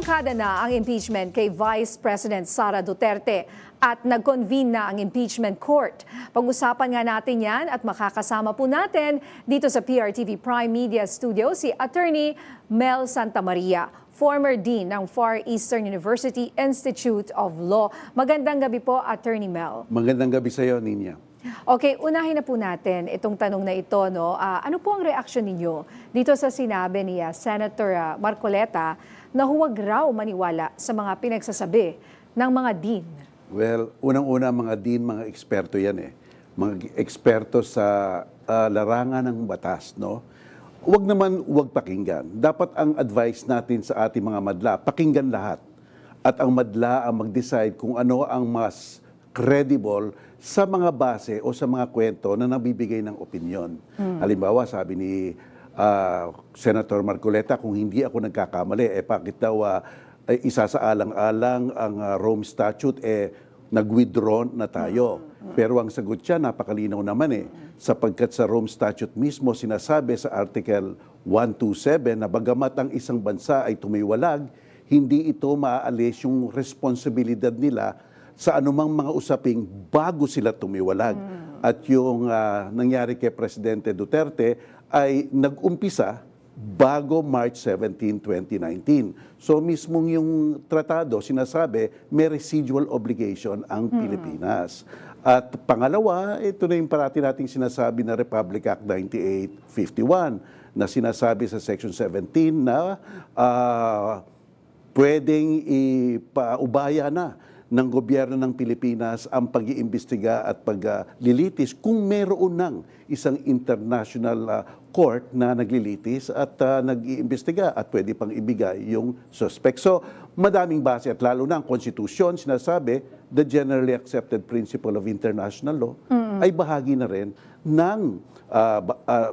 Inangkada na ang impeachment kay Vice President Sara Duterte at nag-convene na ang impeachment court. Pag-usapan nga natin yan at makakasama po natin dito sa PRTV Prime Media Studio si Attorney Mel Santamaria, former Dean ng Far Eastern University Institute of Law. Magandang gabi po, Attorney Mel. Magandang gabi sa iyo, Ninya. Okay, unahin na po natin itong tanong na ito. No? Ano po ang reaksyon ninyo dito sa sinabi ni Senator Marcoleta na huwag raw maniwala sa mga pinagsasabi ng mga dean? Well, unang-una mga dean, mga eksperto yan eh. Mga eksperto sa larangan ng batas, no? Huwag pakinggan. Dapat ang advice natin sa ating mga madla, pakinggan lahat. At ang madla ang mag-decide kung ano ang mas credible sa mga base o sa mga kwento na nabibigay ng opinyon. Halimbawa, sabi ni Senator Marcoleta, kung hindi ako nagkakamali, bakit daw isa sa alang-alang ang Rome Statute, nag-withdraw na tayo. Pero ang sagot siya, napakalinaw naman sapagkat sa Rome Statute mismo, sinasabi sa Article 127 na bagamat ang isang bansa ay tumiwalag, hindi ito maaalis yung responsibilidad nila sa anumang mga usaping bago sila tumiwalag. At yung nangyari kay Presidente Duterte ay nag-umpisa bago March 17, 2019. So mismong yung tratado, sinasabi, may residual obligation ang Pilipinas. At pangalawa, ito na yung parati nating sinasabi na Republic Act 9851 na sinasabi sa Section 17 na pwedeng ipaubaya na ng gobyerno ng Pilipinas ang pag-iimbestiga at paglilitis kung meron ng isang international court na naglilitis at nag-iimbestiga at pwede pang ibigay yung suspect. So, madaming base at lalo na ang konstitusyon, sinasabi, the generally accepted principle of international law ay bahagi na rin ng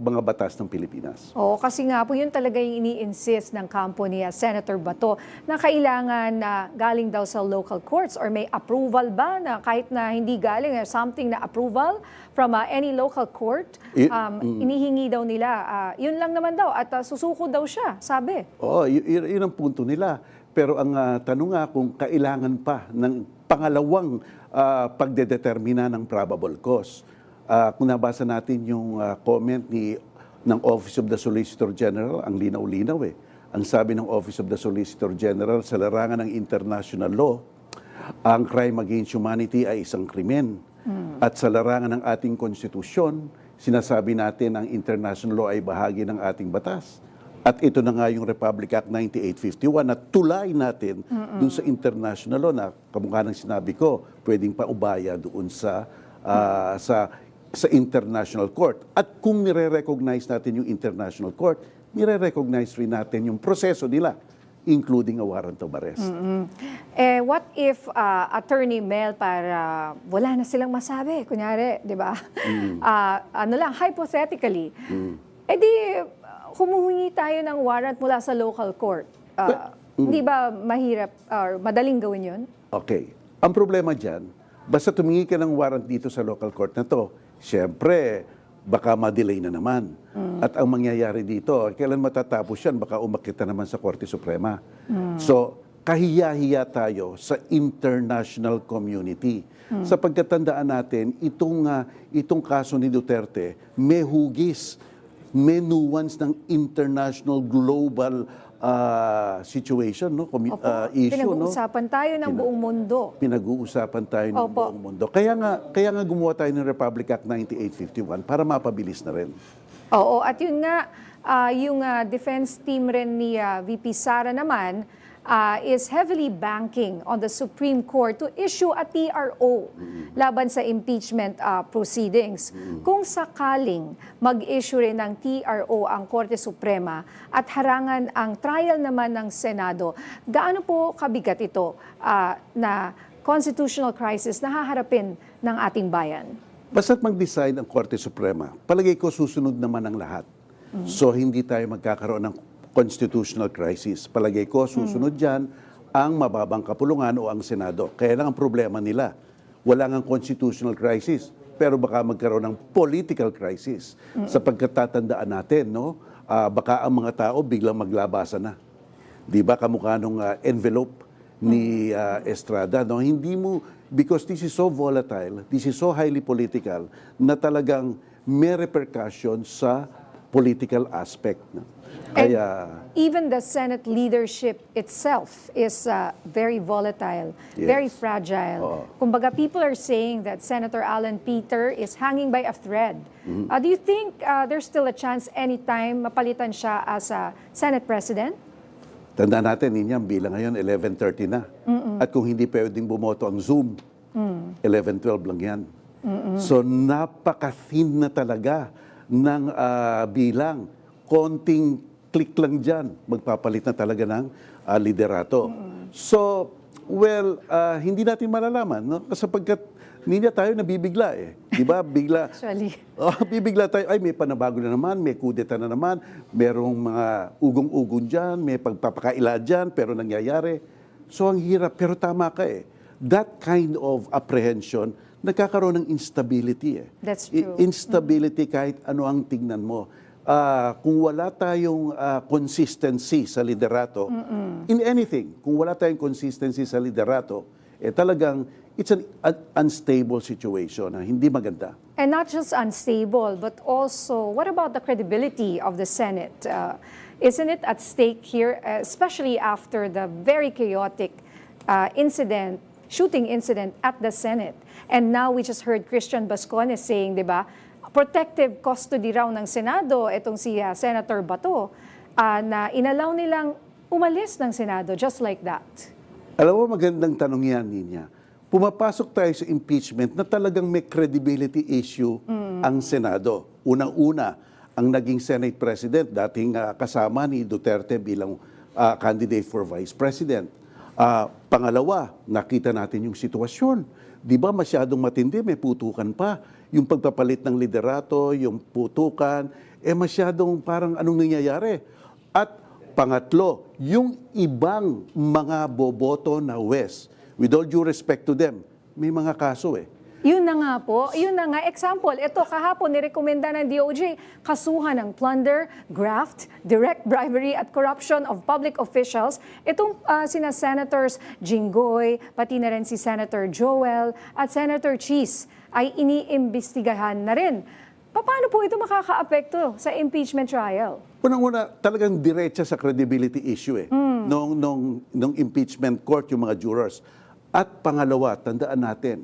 mga batas ng Pilipinas. Oo, kasi nga po yun talaga yung ini-insist ng kampo ni Senator Bato na kailangan na galing daw sa local courts or may approval ba na kahit na hindi galing something na approval from any local court, inihingi daw nila. Yun lang naman daw at susuko daw siya, sabi. Oo, yun ang punto nila. Pero ang tanong nga kung kailangan pa ng pangalawang pagdedetermina ng probable cause. Kung nabasa natin yung comment ng Office of the Solicitor General, ang linaw-linaw Ang sabi ng Office of the Solicitor General, sa larangan ng international law, ang crime against humanity ay isang krimen. At sa larangan ng ating konstitusyon, sinasabi natin ang international law ay bahagi ng ating batas. At ito na nga yung Republic Act 9851 na tulay natin dun sa international law na kamukha ng sinabi ko, pwedeng paubaya doon sa international court. At kung nire-recognize natin yung international court, nire-recognize rin natin yung proseso nila, including a warrant of arrest. What if Attorney Mel, para wala na silang masabi, kunyari, di ba? Hypothetically, di humuhingi tayo ng warrant mula sa local court. Hindi ba mahirap or madaling gawin yun? Okay. Ang problema dyan, basta tumingi ka ng warrant dito sa local court na to, siyempre, baka ma-delay na naman. At ang mangyayari dito, kailan matatapos yan? Baka umakyat na naman sa Korte Suprema. So, kahiya-hiya tayo sa international community. Sa pagkatandaan natin, itong kaso ni Duterte, may hugis, may nuance ng international global situation, no? Issue, pinag-uusapan tayo ng buong mundo. Pinag-uusapan tayo ng buong mundo. Kaya nga gumawa tayo ng Republic Act 9851 para mapabilis na rin. Oo, at yun nga, yung defense team rin ni VP Sara naman is heavily banking on the Supreme Court to issue a TRO laban sa impeachment proceedings. Kung sakaling mag-issue rin ng TRO ang Korte Suprema at harangan ang trial naman ng Senado, gaano po kabigat ito na constitutional crisis na haharapin ng ating bayan? Basta't mag-decide ang Korte Suprema, palagay ko susunod naman ang lahat. So hindi tayo magkakaroon ng constitutional crisis. Palagay ko, susunod dyan ang mababang kapulungan o ang Senado. Kaya lang ang problema nila, wala ngang constitutional crisis, pero baka magkaroon ng political crisis. Sa pagkatatandaan natin, no? Baka ang mga tao biglang maglabasan na. Di ba kamukha nung envelope ni Estrada, no? Hindi mo, because this is so volatile, this is so highly political, na talagang may repercussion sa political aspect. No? Kaya, Even the Senate leadership itself is very volatile, Yes. very fragile. Kumbaga, people are saying that Senator Alan Peter is hanging by a thread. Do you think there's still a chance anytime mapalitan siya as a Senate President? tandaan natin, Ninyang, bilang ngayon, 11:30 na. At kung hindi pwedeng bumoto ang Zoom, 11:12 lang yan. So, napaka-thin na talaga ng bilang. Konting click lang dyan, magpapalit na talaga ng liderato. So, well, hindi natin malalaman, no? Sapagkat niya tayo nabibigla eh. Di ba? Bigla. Actually. Bibigla tayo, ay may panabago na naman, may kudeta na naman, merong mga ugong-ugong dyan, may pagpapakaila dyan, pero nangyayari. So, ang hirap. Pero tama ka eh. That kind of apprehension, nagkakaroon ng instability eh. That's true. Instability kahit ano ang tingnan mo. Kung wala tayong consistency sa liderato, in anything, kung wala tayong consistency sa liderato, talagang it's an unstable situation, hindi maganda. And not just unstable, but also, what about the credibility of the Senate? Isn't it at stake here, especially after the very chaotic shooting incident at the Senate? And now we just heard Christian Bascones saying, di ba, protective custody raw ng Senado, itong si Senator Bato, na inalaw nilang umalis ng Senado just like that. Alam mo, magandang tanong yan, Ninya. Pumapasok tayo sa impeachment na talagang may credibility issue ang Senado. Unang-una, ang naging Senate President, dating kasama ni Duterte bilang candidate for Vice President. Pangalawa, nakita natin yung sitwasyon. Di ba masyadong matindi, may putukan pa. Yung pagpapalit ng liderato, yung putukan, masyadong parang anong nangyayari. At pangatlo, yung ibang mga boboto na West, with all due respect to them, may mga kaso eh. Yun na nga po. Yun na nga. Example, ito kahapon nirekomenda ng DOJ kasuhan ng plunder, graft, direct bribery at corruption of public officials. Itong sina Senators Jinggoy, pati na rin si Senator Joel at Senator Cheese ay iniimbestigahan na rin. Paano po ito makakaapekto sa impeachment trial? Unang-una, talagang diretsa sa credibility issue eh. Nung impeachment court, yung mga jurors. At pangalawa, tandaan natin,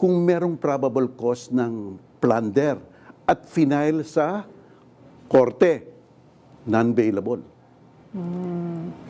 kung merong probable cause ng plunder at final sa korte, non-bailable.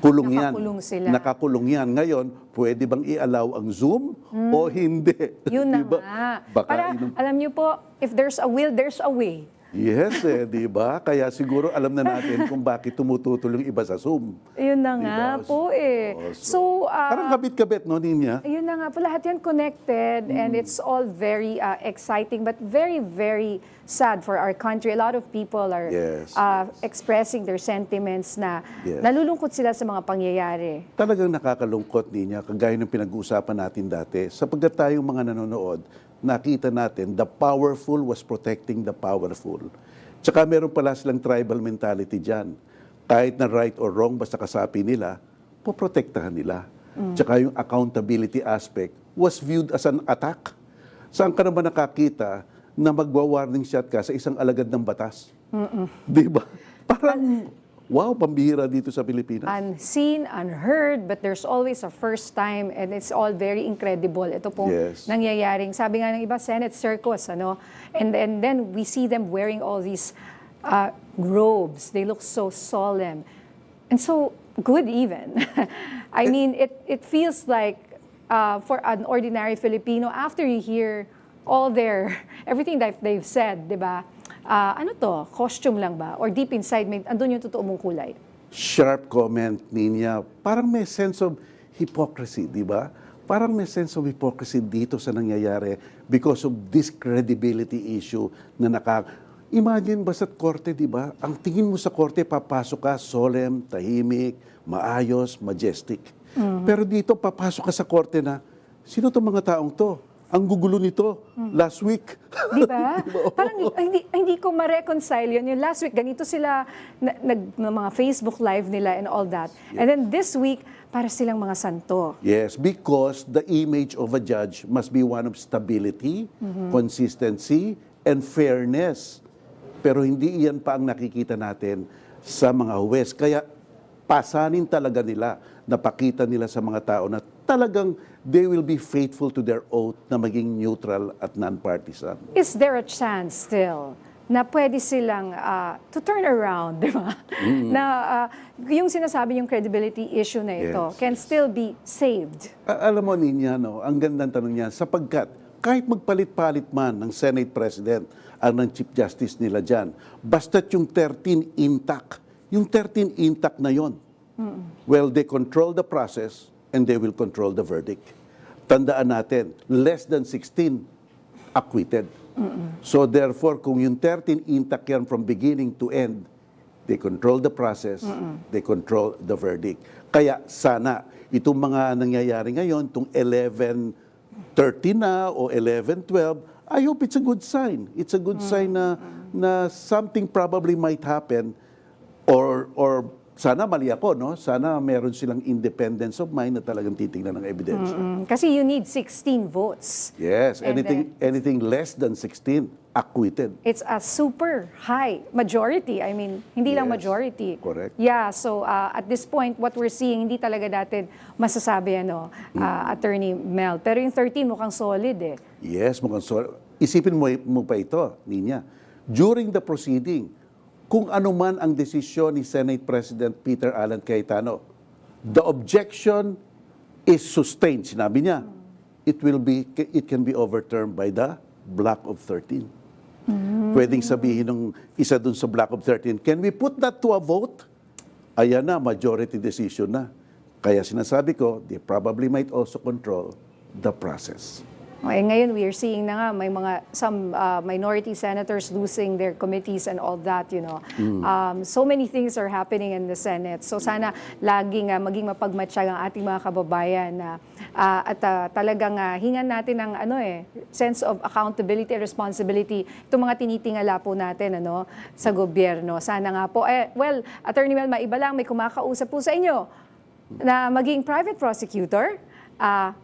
Kulong yan. Nakakulong sila. Nakakulong yan. Ngayon, pwede bang i-allow ang Zoom o hindi? Yun na Diba? nga. Baka Para, alam niyo po, if there's a will, there's a way. Yes, di ba? Kaya siguro alam na natin kung bakit tumututol yung iba sa Zoom. Yun na nga Diba? po eh. So, Parang kabit-kabit, no, Ninya? yun na nga po, lahat yan connected and it's all very exciting but very, very sad for our country. A lot of people are Yes, expressing their sentiments na Yes. nalulungkot sila sa mga pangyayari. Talagang nakakalungkot, Ninya, kagaya ng pinag-uusapan natin dati. Sapagkat tayong mga nanonood, nakita natin, the powerful was protecting the powerful. Tsaka meron pala silang tribal mentality dyan. Kahit na right or wrong, basta kasapi nila, poprotektahan nila. Tsaka yung accountability aspect was viewed as an attack. Saan ka naman nakakita na magwa-warning shot ka sa isang alagad ng batas? Di ba? Parang, wow, pambihira dito sa Pilipinas. Unseen, unheard, but there's always a first time and it's all very incredible. Ito pong Yes. nangyayaring, sabi nga ng iba, Senate circus, ano? And then we see them wearing all these robes. They look so solemn and so good even. I mean, it feels like for an ordinary Filipino, after you hear all everything that they've said, di ba? Ano to? Costume lang ba? Or deep inside, andun yung totoo mong kulay? Sharp comment, Ninya. Parang may sense of hypocrisy, di ba? Parang may sense of hypocrisy dito sa nangyayari because of this credibility issue na Imagine ba sa korte, di ba? Ang tingin mo sa korte, papasok ka, solemn, tahimik, maayos, majestic. Pero dito, papasok ka sa korte na, sino itong mga taong to? ang gugulo nito last week. Di ba? Parang hindi ko ma-reconcile yun. Yung last week, ganito sila, mga Facebook Live nila and all that. And then this week, para silang mga santo. Yes, because the image of a judge must be one of stability, consistency, and fairness. Pero hindi iyan pa ang nakikita natin sa mga huwes. Kaya pasanin talaga nila, napakita nila sa mga tao na talagang they will be faithful to their oath na maging neutral at non-partisan. Is there a chance still na pwede silang to turn around, di ba? Na yung sinasabi yung credibility issue na ito Yes. can still be saved. Alam mo, Ninya, no, ang gandang tanong niya, sapagkat kahit magpalit-palit man ng Senate President ang ng Chief Justice nila dyan, basta't yung 13 intact, yung 13 intact na yon, well, they control the process and they will control the verdict. Tandaan natin, less than 16 acquitted. So therefore, kung yung 13 intact yan from beginning to end, they control the process, they control the verdict. Kaya sana, itong mga nangyayari ngayon, itong 11:30 na o 11:12, I hope it's a good sign. It's a good sign na something probably might happen or sana mali ako, no? Sana meron silang independence of mind na talagang titingnan ng ebidensya. Kasi you need 16 votes. Yes, And anything less than 16, acquitted. It's a super high majority. I mean, hindi lang Yes, majority. correct. Yeah, so at this point, what we're seeing, hindi talaga natin masasabi, Attorney Mel. Pero yung 13 mukhang solid eh. Yes, mukhang isipin mo pa ito, Ninya. During the proceeding, kung ano man ang desisyon ni Senate President Peter Alan Cayetano, the objection is sustained. Sinabi niya, it can be overturned by the block of 13. Pwedeng sabihin ng isa dun sa block of 13, can we put that to a vote? Ayan na, majority decision na. Kaya sinasabi ko, they probably might also control the process. Ngayon, we are seeing na nga, may some minority senators losing their committees and all that, So many things are happening in the Senate. So sana laging maging mapagmatsyag ang ating mga kababayan at talagang hingan natin ng sense of accountability and responsibility. Itong mga tinitingala po natin sa gobyerno. Sana nga po, Attorney Mel, maiba lang, may kumakausap po sa inyo na maging private prosecutor.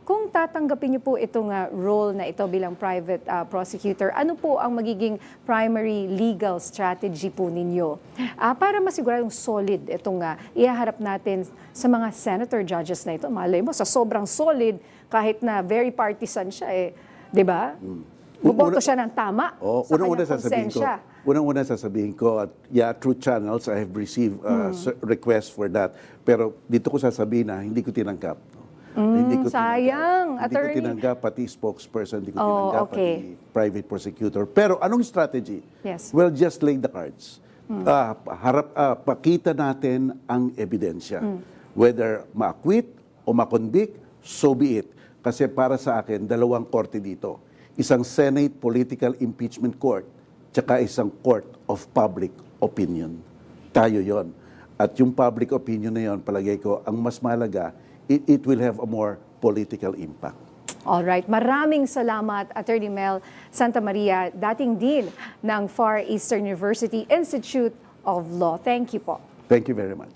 Kung tatanggapin niyo po itong role na ito bilang private prosecutor, ano po ang magiging primary legal strategy po ninyo para masiguradong solid itong ihaharap natin sa mga senator judges na ito? Malay mo, sa sobrang solid, kahit na very partisan siya, di ba? Buboto siya ng tama sa kanyang konsensya. Unang-una sasabihin ko, at through channels, I have received requests for that. Pero dito ko sasabihin na hindi ko tinanggap. Hindi ko sayang, Hindi ko tinanggap, pati spokesperson, hindi ko tinanggap, pati private prosecutor. Pero anong strategy? Yes. Well, just lay the cards. Pakita natin ang ebidensya. Whether ma-acquit o ma-convict, so be it. Kasi para sa akin, dalawang korte dito. Isang Senate Political Impeachment Court, tsaka isang Court of Public Opinion. Tayo yon. At yung public opinion na yon, palagay ko, ang mas mahalaga, it will have a more political impact. All right. Maraming salamat, Attorney Mel Santa Maria, dating dean ng Far Eastern University Institute of Law. Thank you po. Thank you very much.